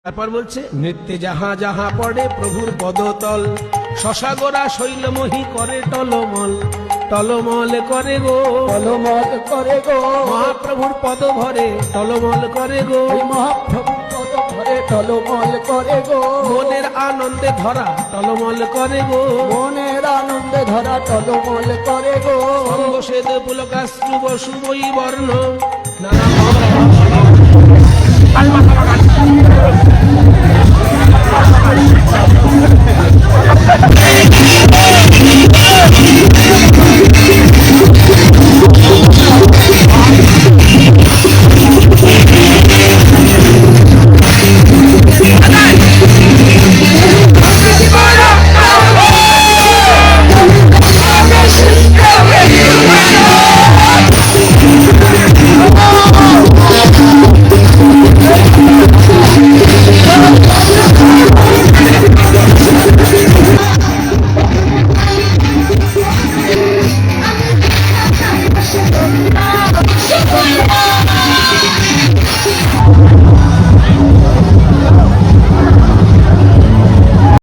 তারপর বলছে নৃত্যে যাহা যাহা পড়ে প্রভুর পদতল, শশাগোরা শৈলমোহী করে টলমল, টলমল করে গো, টলমল করে গো, মহাপ্রভুর পদ ভরে টলমল করে গো, মহাপ্রভুর পদ ভরে টলমল করে গো, মনের আনন্দে ধরা টলমল করে গো, মনের আনন্দে ধরা টলমল করে গো, অঙ্গসেদ পুলকাশ্রু বসুবই বর্ণ নানা